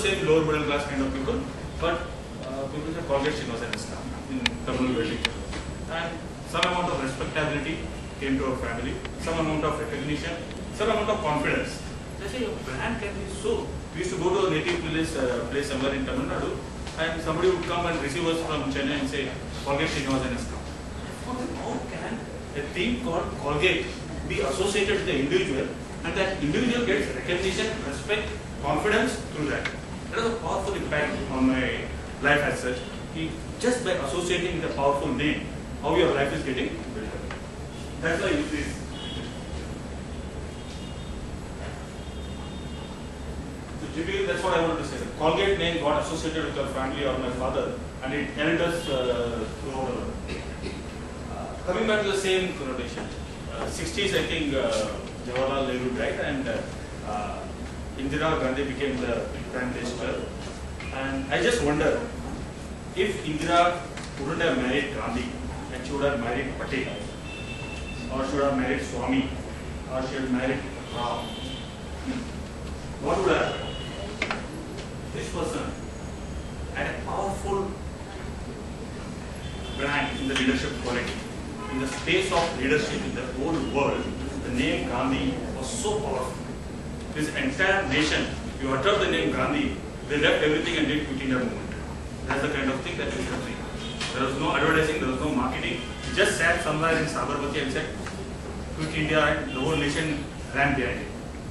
same lower middle class kind of people, but people say Colgate Srinivas and Islam in Tamil literature. And some amount of respectability came to our family, some amount of recognition, some amount of confidence. They say your brand can be so. We used to go to a native place somewhere in Tamil Nadu, and somebody would come and receive us from Chennai and say Colgate Srinivas and Islam. How can a theme called Colgate be associated with the individual, and that individual gets recognition, respect, confidence through that? That has a powerful impact on my life as such. Just by associating with a powerful name, how your life is getting built up. That's why I use this. So typically, that's what I wanted to say. The Colgate name got associated with your family or my father, and it held us throughout our life. Coming back to the same connotation, 60s, I think Jawaharlal Nehru died, and Indira Gandhi became the Prime Minister. And I just wonder if Indira wouldn't have married Gandhi, and she would have married Patel, or she would have married Swami, or she would have married Rao. What would have happened? This person had a powerful brand in the leadership quality. In the space of leadership in the whole world, the name Gandhi was so powerful. This entire nation, you utter the name Gandhi, they left everything and did Quit India movement. That's the kind of thing that you should see. There was no advertising, there was no marketing. He just sat somewhere in Sabarmati and said, Quit India, and the whole nation ran behind it.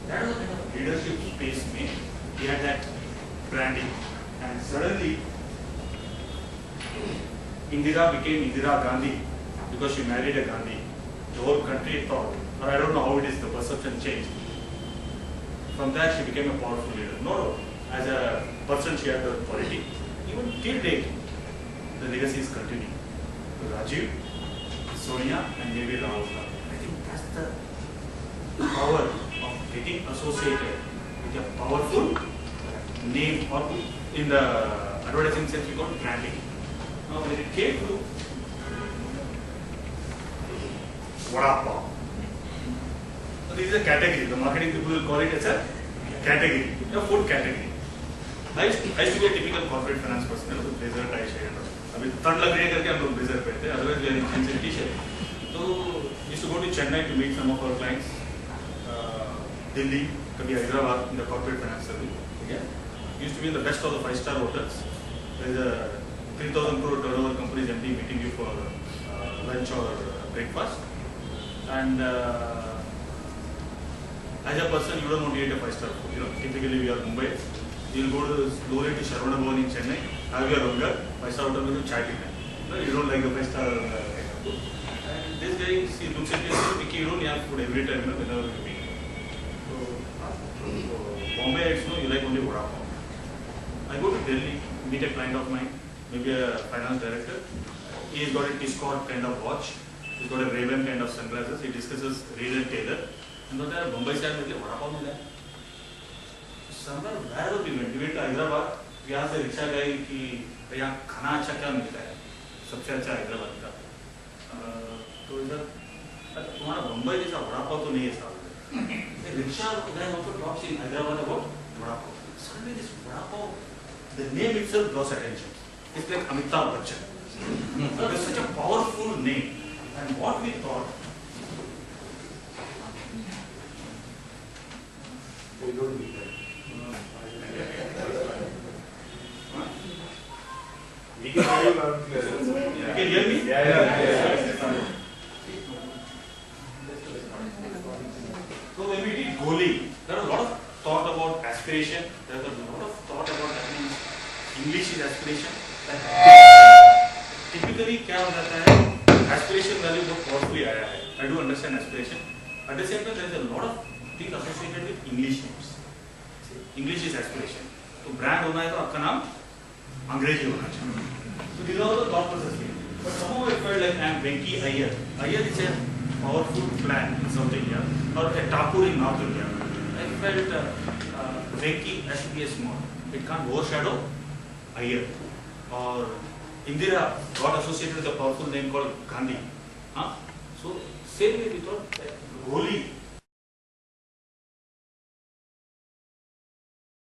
That was the kind of leadership space made. He had that branding. And suddenly, Indira became Indira Gandhi because she married a Gandhi. The whole country thought, or I don't know how it is, the perception changed. From that, she became a powerful leader. No, as a person, she had the quality. Even till date, the legacy is continuing. Rajiv, Sonia, and maybe Rahul. I think that's the power of getting associated with a powerful name, or in the advertising sense, we call it branding. Now, when it came to Vada Pav, this is a category. The marketing people will call it as a category, a food category. I used to be a typical corporate finance person, with blazer, tie, shirt. अभी ठंड लग रही है करके हम लोग blazer पहनते हैं, otherwise we are in jeans and t-shirt. So we used to go to Chennai to meet some of our clients, Delhi, कभी Hyderabad in the corporate finance service. Yeah, used to be in the best of the 5-star hotels. There is a 3,000 crore turnover company's MD meeting you for lunch or breakfast, and as a person, you don't want to eat a 5-star food. Typically we are Mumbai. You'll go to slowly to Sharvana Bhavan in Chennai, have your hunger, 5-star hotel with chai tea. You don't like the 5-star food. And this guy, he looks at you and says, you don't have food every time, whenever you meet. So Bombay, you like only Vada Pav. I go to Delhi, meet a client of mine, maybe a finance director. He's got a T-Scott kind of watch. He's got a Ray-Ban kind of sunglasses. He discusses Reed and Taylor. And then there Bombay side, Vada Pav mila hai. Somewhere wherever we went to Hyderabad, we asked the rickshaw guy कि भैया खाना अच्छा क्या मिलता है, सबसे अच्छा हैदराबाद का. तो इधर तुम्हारा मुंबई जैसा वड़ा पाव तो नहीं है साहब. Rickshaw guy also talks in Hyderabad about vada pav. Suddenly this vada pav, the name itself draws attention. It's like Amitabh Bachchan. It's such a powerful name. And what we thought, we don't need that. We can hear you loud and clear. You can hear me? Yeah. So when we did Goli, there was a lot of thought about aspiration. There was a lot of thought about that means English is aspiration. Typically, क्या हो जाता है? Aspiration value बहुत powerfully आया है. I do understand aspiration. At the same time, there is a lot of things associated with English names. English is aspiration. तो brand होना है तो आपका नाम अंग्रेजी होना चाहिए. So these are all the thought processes. But somehow I felt like I am Venki Iyer. Iyer is a powerful clan in South India or a Thakur in North India. I felt Venki has to be a small. It can't overshadow Iyer. Or Indira got associated with a powerful name called Gandhi. So same way we thought Goli